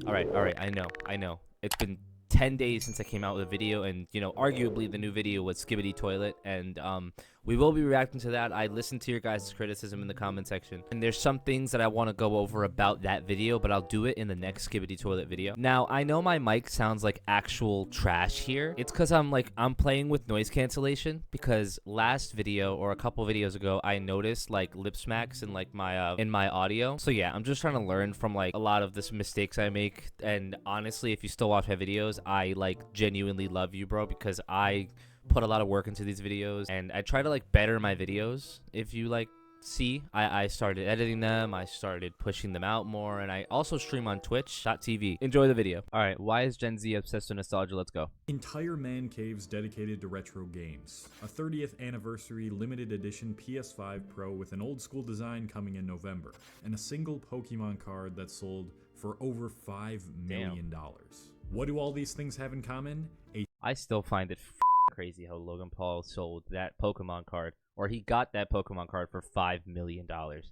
All right, I know. It's been 10 days since I came out with a video, and you know, arguably the new video was Skibbity Toilet, and we will be reacting to that. I listened to your guys' criticism in the comment section, and there's some things that I want to go over about that video, but I'll do it in the next Skibbity Toilet video. Now, I know my mic sounds like actual trash here. It's because I'm playing with noise cancellation, because last video or a couple videos ago, I noticed like lip smacks in like my in my audio. So yeah, I'm just trying to learn from like a lot of this mistakes I make. And honestly, if you still watch my videos, I like genuinely love you, bro, because I put a lot of work into these videos and I try to like better my videos. If you like see, I started editing them, I started pushing them out more, and I also stream on twitch.tv. Enjoy the video. All right, why is Gen Z obsessed with nostalgia? Let's go. Entire man caves dedicated to retro games. A 30th anniversary limited edition PS5 Pro with an old school design coming in November, and a single Pokemon card that sold for over $5 million. What do all these things have in common? I still find it crazy how Logan Paul sold that Pokemon card, or he got that Pokemon card for $5 million.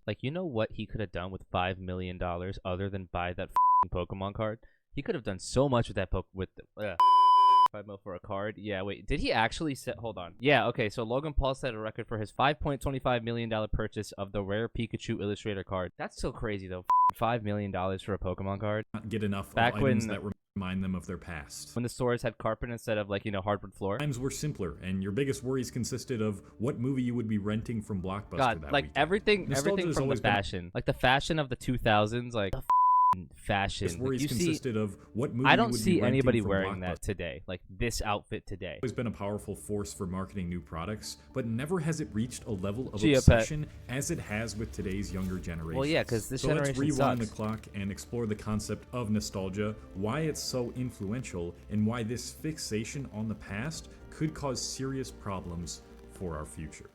Like, you know what he could have done with $5 million other than buy that Pokemon card? He could have done so much with that $5 mil for a card. Yeah, wait, did he actually set? Hold on. Yeah, okay, so Logan Paul set a record for his $5.25 million purchase of the rare Pikachu Illustrator card. That's so crazy though. $5 million for a Pokemon card. Not get enough Back of items when that remind them of their past. When the stores had carpet instead of like, you know, hardwood floor. Times were simpler, and your biggest worries consisted of what movie you would be renting from Blockbuster God, that like weekend. everything from the fashion, like the fashion of the 2000s, like the fashion. Worries you consisted see, of what movie I you don't would see be renting anybody from wearing Blockbuster. that today, like this outfit today. Always been a powerful force for marketing new products, but never has it reached a level of Gee, obsession as it has with today's younger generation. Well, yeah, because this generation let's rewind sucks. the clock and explore the concept of nostalgia, why it's so influential, and why this fixation on the past could cause serious problems for our future.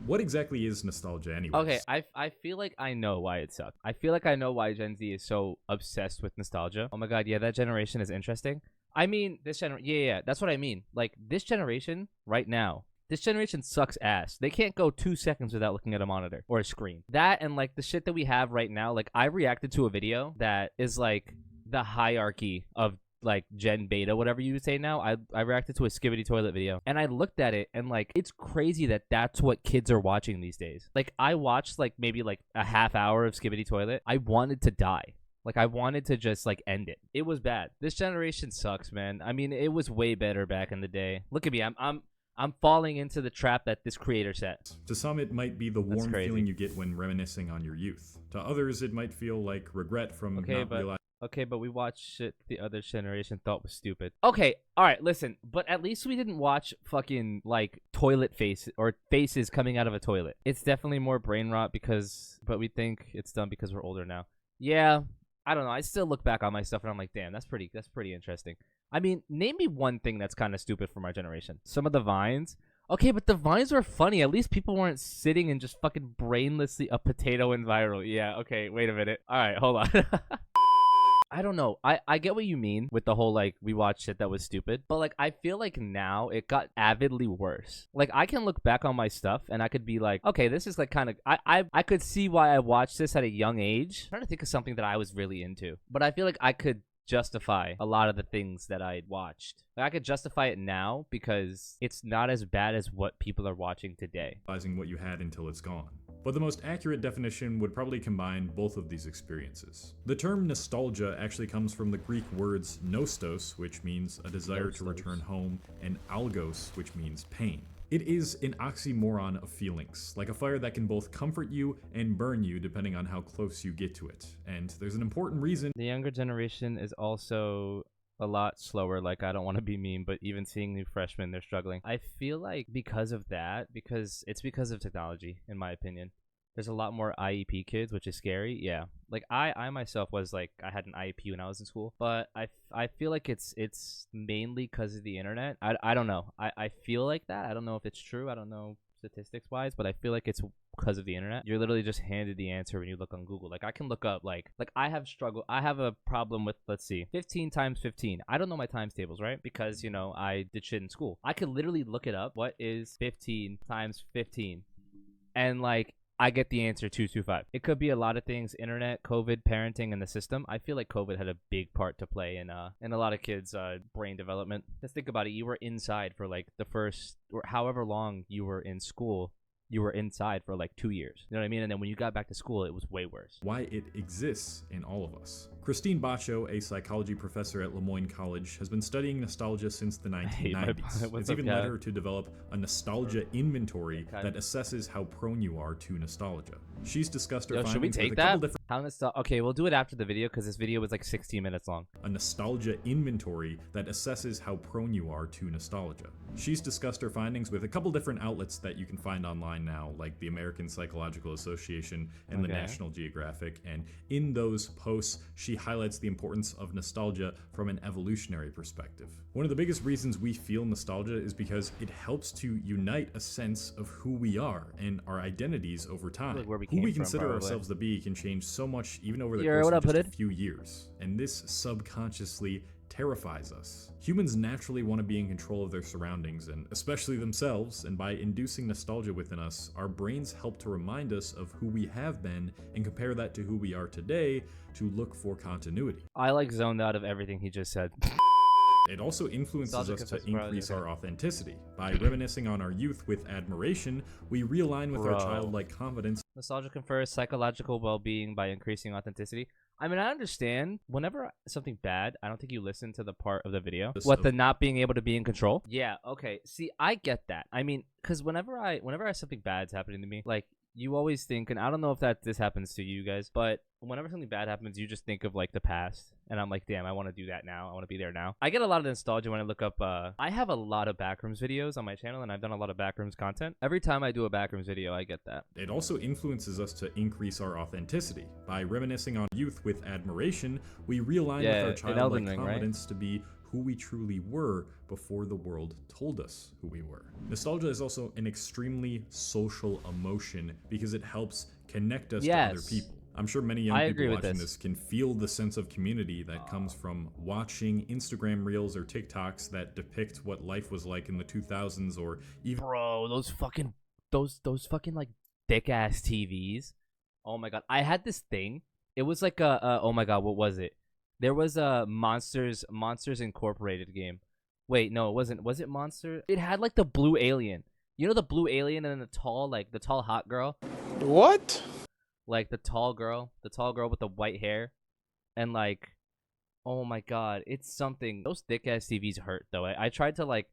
What exactly is nostalgia anyway? Okay, I feel like I know why it sucks. I feel like I know why Gen Z is so obsessed with nostalgia. Oh my god, yeah, that generation is interesting. I mean, this generation, yeah, that's what I mean. Like, this generation right now, this generation sucks ass. They can't go 2 seconds without looking at a monitor or a screen. That and like the shit that we have right now, like I reacted to a video that is like the hierarchy of like Gen Beta, whatever you would say now. I reacted to a Skibbity Toilet video, and I looked at it, and like it's crazy that that's what kids are watching these days. Like I watched like maybe like a half hour of Skibbity Toilet. I wanted to die. Like I wanted to just like end it. It was bad. This generation sucks, man. I mean, it was way better back in the day. Look at me. I'm falling into the trap that this creator set. To some, it might be the warm feeling you get when reminiscing on your youth. To others, it might feel like regret from not realizing. Okay, but we watched shit the other generation thought was stupid. Okay, alright, listen. But at least we didn't watch fucking, like, toilet faces or faces coming out of a toilet. It's definitely more brain rot but we think it's done because we're older now. Yeah, I don't know. I still look back on my stuff and I'm like, damn, that's pretty interesting. I mean, name me one thing that's kind of stupid for my generation. Some of the Vines. Okay, but the Vines were funny. At least people weren't sitting and just fucking brainlessly a potato and viral. Yeah, okay, wait a minute. Alright, hold on. I don't know. I get what you mean with the whole, like, we watched shit that was stupid. But, like, I feel like now it got avidly worse. Like, I can look back on my stuff and I could be like, okay, this is, like, kind of... I could see why I watched this at a young age. I'm trying to think of something that I was really into. But I feel like I could justify a lot of the things that I watched. Like, I could justify it now because it's not as bad as what people are watching today. Realizing what you had until it's gone. But the most accurate definition would probably combine both of these experiences. The term nostalgia actually comes from the Greek words nostos, which means a desire to return home, and algos, which means pain. It is an oxymoron of feelings, like a fire that can both comfort you and burn you depending on how close you get to it. And there's an important reason. The younger generation is also a lot slower. Like, I don't want to be mean, but even seeing new freshmen, they're struggling. I feel like because of that, because of technology, in my opinion. There's a lot more IEP kids, which is scary. Yeah, like I myself was like, I had an IEP when I was in school, but I feel like it's mainly because of the internet. I don't know. I feel like that. I don't know if it's true. I don't know statistics wise, but I feel like it's because of the internet. You're literally just handed the answer when you look on Google. Like, I can look up like I have a problem with, let's see, 15 times 15. I don't know my times tables, right? Because, you know, I did shit in school. I could literally look it up. What is 15 times 15? And like, I get the answer 225. It could be a lot of things: internet, COVID, parenting, and the system. I feel like COVID had a big part to play in a lot of kids' brain development. Just think about it. You were inside for like the first or however long you were in school. You were inside for like 2 years. You know what I mean? And then when you got back to school, it was way worse. Why it exists in all of us. Christine Bacho, a psychology professor at Lemoyne College, has been studying nostalgia since the 1990s. It's even led her to develop a nostalgia inventory that assesses how prone you are to nostalgia. She's discussed her findings should we take with a that? couple different Okay, we'll do it after the video because this video was like 16 minutes long. A nostalgia inventory that assesses how prone you are to nostalgia. She's discussed her findings with a couple different outlets that you can find online now, like the American Psychological Association and the National Geographic, and in those posts, she highlights the importance of nostalgia from an evolutionary perspective. One of the biggest reasons we feel nostalgia is because it helps to unite a sense of who we are and our identities over time. Like where we who came we from, consider probably. ourselves to be can change so much even over the Yo, course what of up, just a Hooded? few years, and this subconsciously terrifies us. Humans naturally want to be in control of their surroundings, and especially themselves, and by inducing nostalgia within us, our brains help to remind us of who we have been and compare that to who we are today to look for continuity. I like zoned out of everything he just said. It also influences Nostalgic us to confession, bro, increase okay. our authenticity. By reminiscing on our youth with admiration, we realign with our childlike confidence. Nostalgia confers psychological well-being by increasing authenticity. I mean, I understand. Whenever something bad, I don't think you listen to the part of the video. What, the not being able to be in control? Yeah, okay. See, I get that. I mean, because whenever something bad's happening to me, like, you always think, and I don't know if this happens to you guys, but whenever something bad happens, you just think of like the past, and I'm like, damn, I want to do that now. I want to be there now. I get a lot of nostalgia when I look up. I have a lot of backrooms videos on my channel, and I've done a lot of backrooms content. Every time I do a backrooms video, I get that. It also influences us to increase our authenticity. By reminiscing on youth with admiration, we realign with our childlike confidence to be who we truly were before the world told us who we were. Nostalgia is also an extremely social emotion because it helps connect us to other people. I'm sure many young people watching this can feel the sense of community that comes from watching Instagram reels or TikToks that depict what life was like in the 2000s, or even those fucking like thick ass TVs. Oh my god, I had this thing. It was like oh my god, what was it? There was a Monsters Incorporated game. Wait, no, it wasn't. Was it Monster? It had like the blue alien. You know the blue alien and then the tall hot girl? What? Like the tall girl with the white hair. And like, oh my god, it's something. Those thick ass TVs hurt though. I tried to like,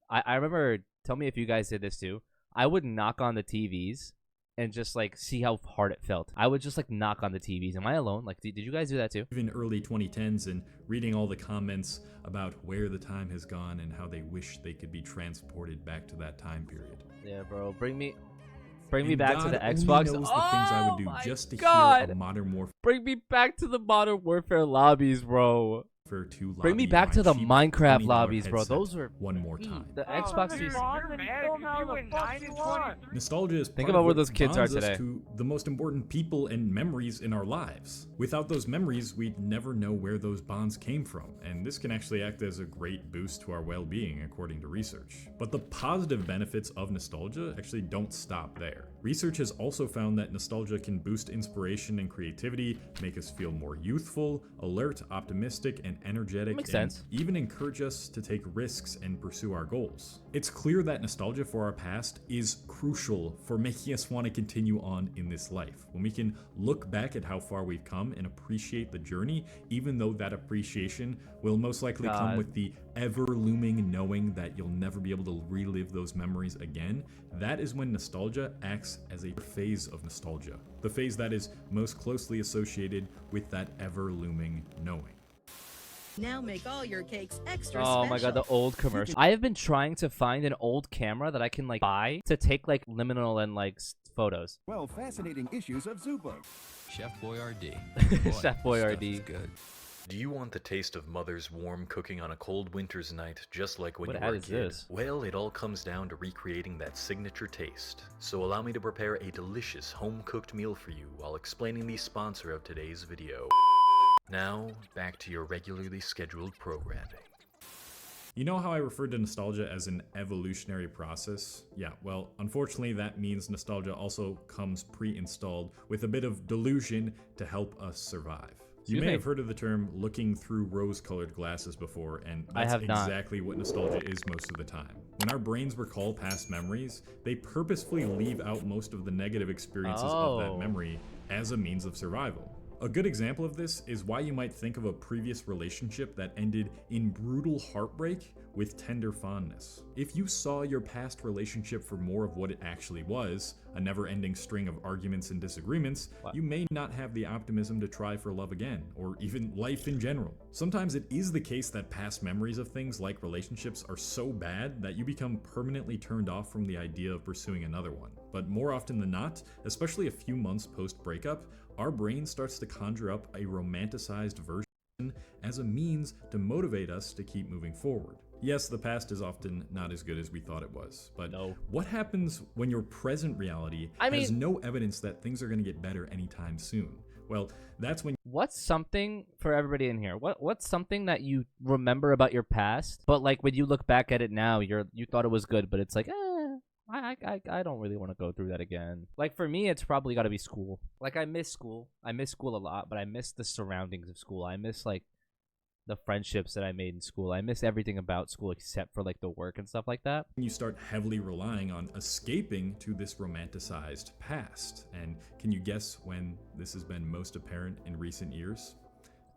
I remember, tell me if you guys did this too. I would knock on the TVs and just like see how hard it felt. I would just like knock on the TVs. Am I alone? Like, did you guys do that too? Even early 2010s, and reading all the comments about where the time has gone and how they wish they could be transported back to that time period. Yeah, bro, bring me back to the God only Xbox. knows the things I would do just to hear a Modern Warfare. Bring me back to the Modern Warfare lobbies, bro. To Bring me lobby back to the my cheap Minecraft $20 lobbies, bro. headset Those were one more time. the Xbox 360. Nostalgia is Think part about of where what those kids are bonds us today. to the most important people and memories in our lives. Without those memories, we'd never know where those bonds came from, and this can actually act as a great boost to our well-being, according to research. But the positive benefits of nostalgia actually don't stop there. Research has also found that nostalgia can boost inspiration and creativity, make us feel more youthful, alert, optimistic, and energetic, Makes and sense. even encourage us to take risks and pursue our goals. It's clear that nostalgia for our past is crucial for making us want to continue on in this life. When we can look back at how far we've come and appreciate the journey, even though that appreciation will most likely come with the ever-looming knowing that you'll never be able to relive those memories again, that is when nostalgia acts as a phase of nostalgia. The phase that is most closely associated with that ever-looming knowing. Now make all your cakes extra Oh my god, the old commercial. I have been trying to find an old camera that I can like buy to take like liminal and like photos. 12 fascinating issues of Zoobook. Chef Boyardee. Chef Boyardee. Good. Do you want the taste of mother's warm cooking on a cold winter's night, just like when What you were a ad is kid? this? Well, it all comes down to recreating that signature taste. So allow me to prepare a delicious home-cooked meal for you while explaining the sponsor of today's video. Now, back to your regularly scheduled programming. You know how I referred to nostalgia as an evolutionary process? Yeah, well, unfortunately that means nostalgia also comes pre-installed with a bit of delusion to help us survive. You may have heard of the term looking through rose-colored glasses before, and that's exactly what nostalgia is most of the time. When our brains recall past memories, they purposefully leave out most of the negative experiences of that memory as a means of survival. A good example of this is why you might think of a previous relationship that ended in brutal heartbreak with tender fondness. If you saw your past relationship for more of what it actually was, a never-ending string of arguments and disagreements, you may not have the optimism to try for love again, or even life in general. Sometimes it is the case that past memories of things like relationships are so bad that you become permanently turned off from the idea of pursuing another one. But more often than not, especially a few months post-breakup, our brain starts to conjure up a romanticized version as a means to motivate us to keep moving forward. Yes, the past is often not as good as we thought it was, but what happens when your present reality has no evidence that things are going to get better anytime soon? Well, that's when... What's something, for everybody in here, what's something that you remember about your past, but like when you look back at it now, you thought it was good, but it's like, I don't really want to go through that again. Like for me, it's probably got to be school. Like I miss school. I miss school a lot, but I miss the surroundings of school. I miss like the friendships that I made in school. I miss everything about school except for like the work and stuff like that. You start heavily relying on escaping to this romanticized past. And can you guess when this has been most apparent in recent years?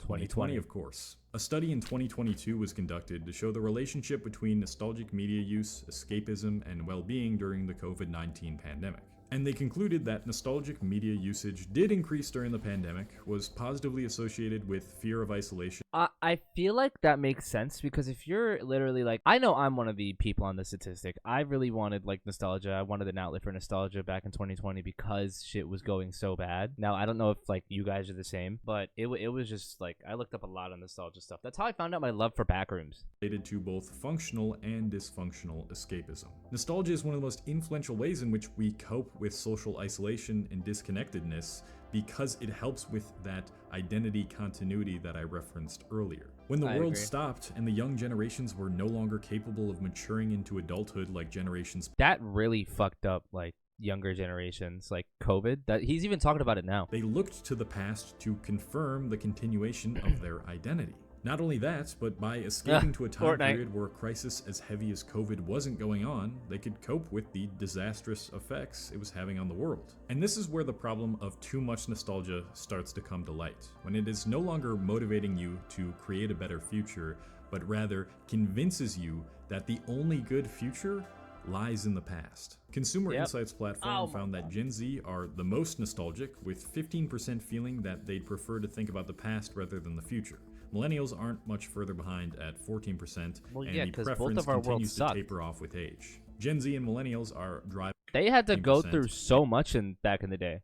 2020, of course. A study in 2022 was conducted to show the relationship between nostalgic media use, escapism, and well-being during the COVID-19 pandemic. And they concluded that nostalgic media usage did increase during the pandemic, was positively associated with fear of isolation. I feel like that makes sense because if you're literally like, I know I'm one of the people on the statistic. I really wanted like nostalgia. I wanted an outlet for nostalgia back in 2020 because shit was going so bad. Now, I don't know if like you guys are the same, but it was just like, I looked up a lot of nostalgia stuff. That's how I found out my love for backrooms. Related to both functional and dysfunctional escapism. Nostalgia is one of the most influential ways in which we cope with social isolation and disconnectedness because it helps with that identity continuity that I referenced earlier. When the world stopped and the young generations were no longer capable of maturing into adulthood like generations, that really fucked up like younger generations, like COVID. That he's even talking about it now. They looked to the past to confirm the continuation of their identity. Not only that, but by escaping to a time period where a crisis as heavy as COVID wasn't going on, they could cope with the disastrous effects it was having on the world. And this is where the problem of too much nostalgia starts to come to light, when it is no longer motivating you to create a better future, but rather convinces you that the only good future lies in the past. Consumer Insights platform found that Gen Z are the most nostalgic, with 15% feeling that they'd prefer to think about the past rather than the future. Millennials aren't much further behind at 14%, and the preference continues to taper off with age. Gen Z and millennials are driving. They had to go through so much back in the day.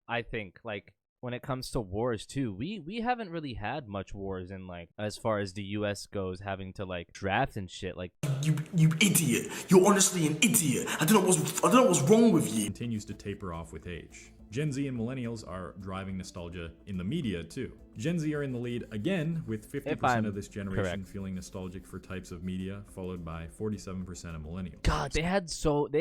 I think, like, when it comes to wars too, we haven't really had much wars in like as far as the US goes, having to like draft and shit. Like you idiot! You're honestly an idiot. I don't know what's wrong with you. Continues to taper off with age. Gen Z and millennials are driving nostalgia in the media too. Gen Z are in the lead again, with 50% of this generation feeling nostalgic for types of media, followed by 47% of millennials. God, they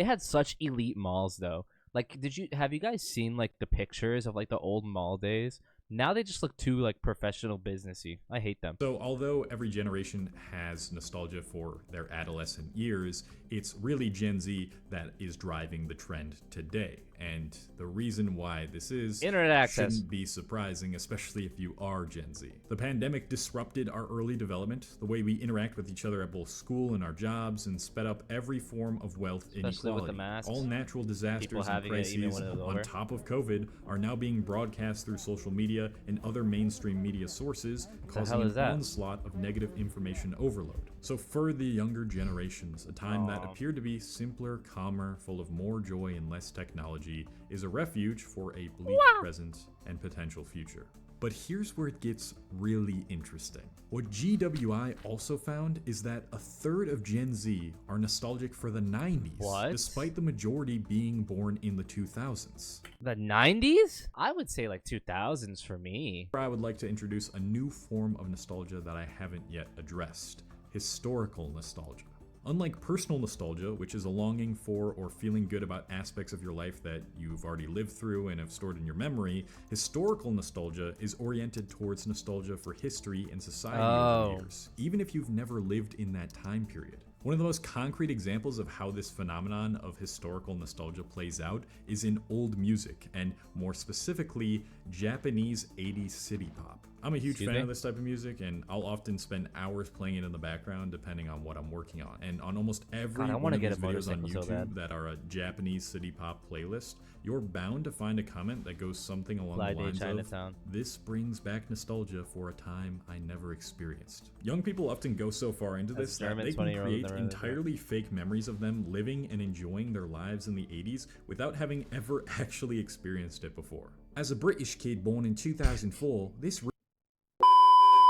had such elite malls though. Like, have you guys seen like the pictures of like the old mall days? Now they just look too like professional businessy. I hate them. So although every generation has nostalgia for their adolescent years, it's really Gen Z that is driving the trend today. And the reason why this is internet access shouldn't be surprising, especially if you are Gen Z. The pandemic disrupted our early development, the way we interact with each other at both school and our jobs, and sped up every form of wealth inequality. With the masks, all natural disasters and crises on top of COVID are now being broadcast through social media and other mainstream media sources, causing an onslaught of negative information overload. So for the younger generations, a time that appeared to be simpler, calmer, full of more joy and less technology, is a refuge for a bleak present and potential future. But here's where it gets really interesting. What GWI also found is that a third of Gen Z are nostalgic for the 90s, despite the majority being born in the 2000s. The 90s? I would say like 2000s for me. I would like to introduce a new form of nostalgia that I haven't yet addressed. historical nostalgia. Unlike personal nostalgia, which is a longing for or feeling good about aspects of your life that you've already lived through and have stored in your memory, historical nostalgia is oriented towards nostalgia for history and society over the years, even if you've never lived in that time period. One of the most concrete examples of how this phenomenon of historical nostalgia plays out is in old music, and more specifically, Japanese 80s city pop. I'm a huge fan of this type of music, and I'll often spend hours playing it in the background depending on what I'm working on. And on almost every one of these videos on YouTube that are a Japanese city pop playlist, you're bound to find a comment that goes something along the lines of, "This brings back nostalgia for a time I never experienced." Young people often go so far into this that they can create entirely fake memories of them living and enjoying their lives in the 80s without having ever actually experienced it before. As a British kid born in 2004, this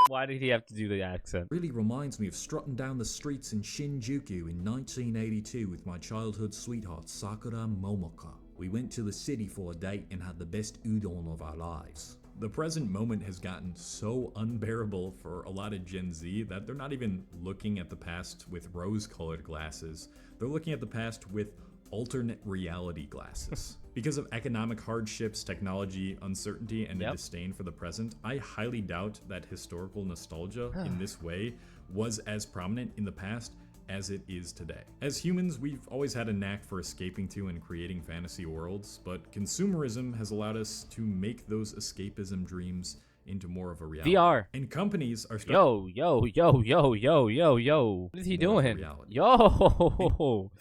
Why did he have to do the accent? really reminds me of strutting down the streets in Shinjuku in 1982 with my childhood sweetheart Sakura Momoka. We went to the city for a date and had the best udon of our lives. The present moment has gotten so unbearable for a lot of Gen Z that they're not even looking at the past with rose-colored glasses. They're looking at the past with alternate reality glasses. Because of economic hardships, technology, uncertainty, and a disdain for the present, I highly doubt that historical nostalgia in this way was as prominent in the past as it is today. As humans, we've always had a knack for escaping to and creating fantasy worlds, but consumerism has allowed us to make those escapism dreams into more of a reality. VR. And companies are Yo. What is he doing? Yo.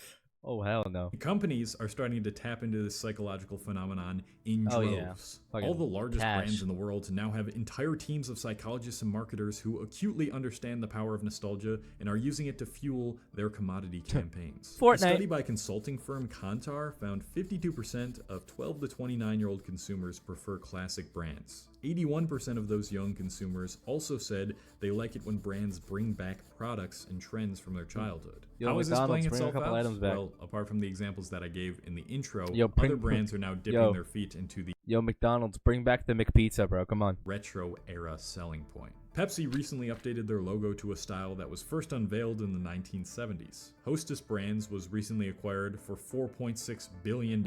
Oh, hell no. Companies are starting to tap into this psychological phenomenon in droves. All the largest brands in the world now have entire teams of psychologists and marketers who acutely understand the power of nostalgia and are using it to fuel their commodity campaigns. A study by consulting firm Kantar found 52% of 12 to 29-year-old consumers prefer classic brands. 81% of those young consumers also said they like it when brands bring back products and trends from their childhood. How is this playing itself out? Well, apart from the examples that I gave in the intro, other brands are now dipping their feet into the McDonald's, bring back the McPizza, bro. Come on. retro era selling point. Pepsi recently updated their logo to a style that was first unveiled in the 1970s. Hostess Brands was recently acquired for $4.6 billion,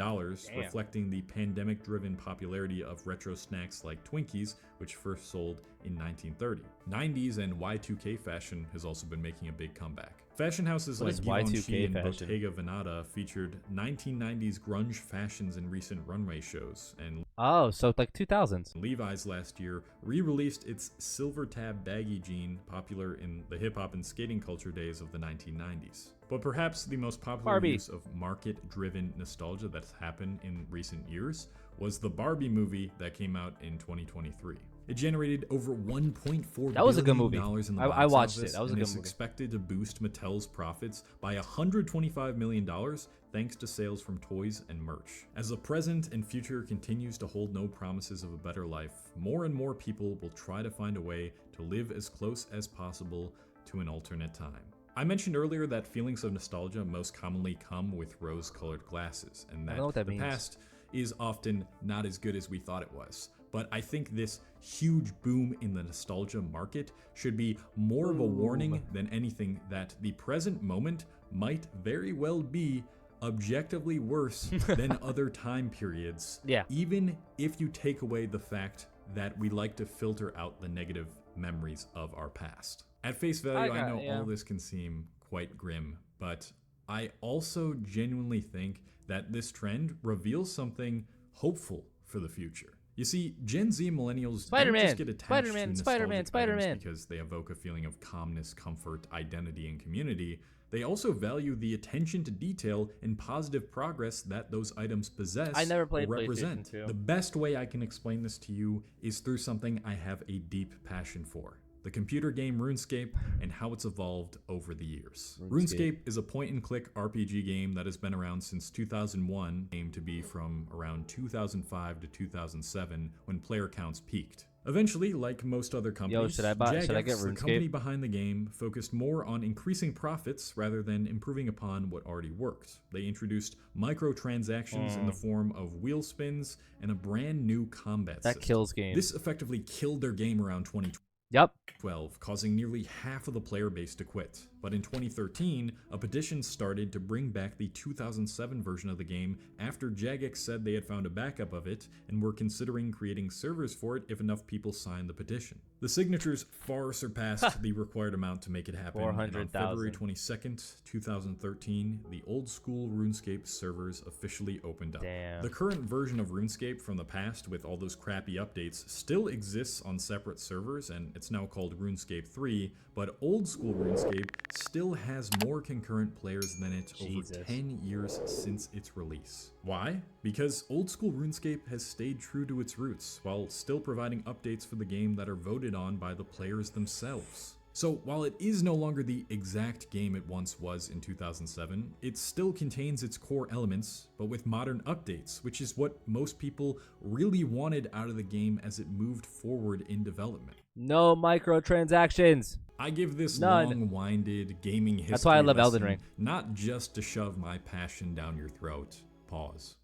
reflecting the pandemic-driven popularity of retro snacks like Twinkies, which first sold in 1930. 90s and Y2K fashion has also been making a big comeback. Fashion houses like Givenchy and Bottega Veneta featured 1990s grunge fashions in recent runway shows, and so like 2000s. Levi's last year re-released its silver tab baggy jean, popular in the hip-hop and skating culture days of the 1990s. But perhaps the most popular use of market-driven nostalgia that's happened in recent years was the Barbie movie that came out in 2023. It generated over $1.4 billion That was a good movie. in the box I watched office, it. That was a and good is movie. expected to boost Mattel's profits by $125 million thanks to sales from toys and merch. As the present and future continues to hold no promises of a better life, more and more people will try to find a way to live as close as possible to an alternate time. I mentioned earlier that feelings of nostalgia most commonly come with rose-colored glasses, and that the past is often not as good as we thought it was. But I think this huge boom in the nostalgia market should be more of a warning than anything that the present moment might very well be objectively worse than other time periods. Even if you take away the fact that we like to filter out the negative memories of our past. At face value, I know all this can seem quite grim, but I also genuinely think that this trend reveals something hopeful for the future. You see, Gen Z millennials don't just get attached to nostalgic items because they evoke a feeling of calmness, comfort, identity, and community. They also value the attention to detail and positive progress that those items possess or represent. The best way I can explain this to you is through something I have a deep passion for: the computer game RuneScape and how it's evolved over the years. RuneScape is a point-and-click RPG game that has been around since 2001, aimed to be from around 2005 to 2007 when player counts peaked. Eventually, like most other companies, should I get Jagex, the RuneScape? company behind the game, focused more on increasing profits rather than improving upon what already worked. They introduced microtransactions in the form of wheel spins and a brand new combat system. Kills games. This effectively killed their game around 2020. Yep. 12, causing nearly half of the player base to quit. But in 2013, a petition started to bring back the 2007 version of the game after Jagex said they had found a backup of it and were considering creating servers for it if enough people signed the petition. The signatures far surpassed the required amount to make it happen, and on 400,000. February 22nd, 2013, the old school RuneScape servers officially opened up. Damn. The current version of RuneScape from the past with all those crappy updates still exists on separate servers, and it's now called RuneScape 3, but old school RuneScape still has more concurrent players than it Jesus. over 10 years since its release. Why? Because old school RuneScape has stayed true to its roots, while still providing updates for the game that are voted on by the players themselves. So while it is no longer the exact game it once was in 2007, it still contains its core elements, but with modern updates, which is what most people really wanted out of the game as it moved forward in development. No microtransactions. I give this None. long-winded gaming history That's why I love lesson Elden Ring. not just to shove my passion down your throat. Pause.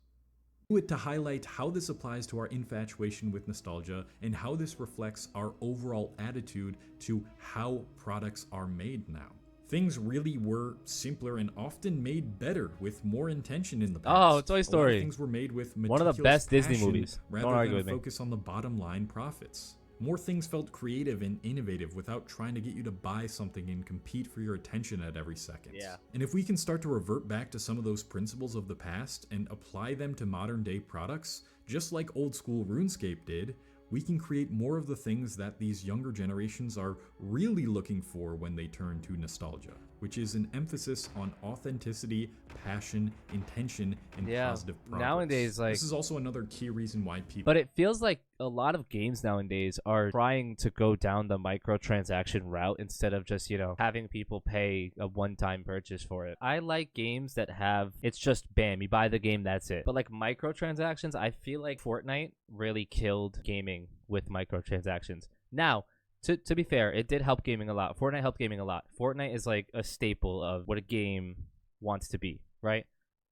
Do it to highlight how this applies to our infatuation with nostalgia and how this reflects our overall attitude to how products are made now. Things really were simpler and often made better with more intention in the past. Oh, Toy A lot of Story. things were made with One of the meticulous best Disney passion movies. rather Don't argue than with me. focus on the bottom line profits. More things felt creative and innovative without trying to get you to buy something and compete for your attention at every second. Yeah. And if we can start to revert back to some of those principles of the past and apply them to modern day products, just like old school RuneScape did, we can create more of the things that these younger generations are really looking for when they turn to nostalgia, which is an emphasis on authenticity, passion, intention, and Yeah. positive progress. Nowadays, like- this is also another key reason why people But it feels like a lot of games nowadays are trying to go down the microtransaction route instead of just, having people pay a one-time purchase for it. I like games that have, it's just bam, you buy the game, that's it. But like microtransactions, I feel like Fortnite really killed gaming with microtransactions. Now, to be fair, it did help gaming a lot. Fortnite helped gaming a lot. Fortnite is like a staple of what a game wants to be, right?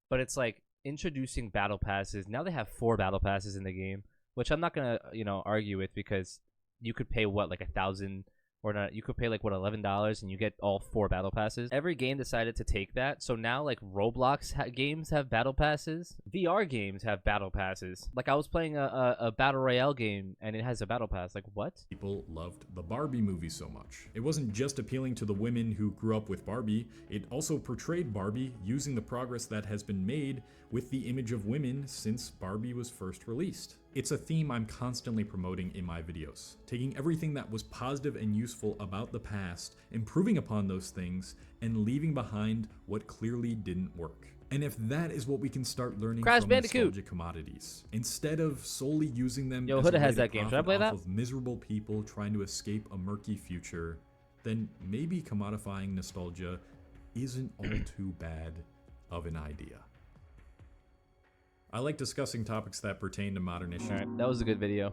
But it's like introducing battle passes. Now they have 4 battle passes in the game, which I'm not gonna, argue with, because you could pay what, like $1,000 or not? You could pay like what, $11, and you get all 4 battle passes. Every game decided to take that, so now like Roblox games have battle passes. VR games have battle passes. Like I was playing a battle royale game, and it has a battle pass. Like what? people loved the Barbie movie so much. It wasn't just appealing to the women who grew up with Barbie, it also portrayed Barbie using the progress that has been made with the image of women since Barbie was first released. It's a theme I'm constantly promoting in my videos, taking everything that was positive and useful about the past, improving upon those things, and leaving behind what clearly didn't work. And if that is what we can start learning Crash from Bandicoot. nostalgic commodities, instead of solely using them Yo, as Huda a way has to that game. Should I profit play off that? of miserable people trying to escape a murky future, then maybe commodifying nostalgia isn't all too bad of an idea. I like discussing topics that pertain to modern issues. All right, that was a good video.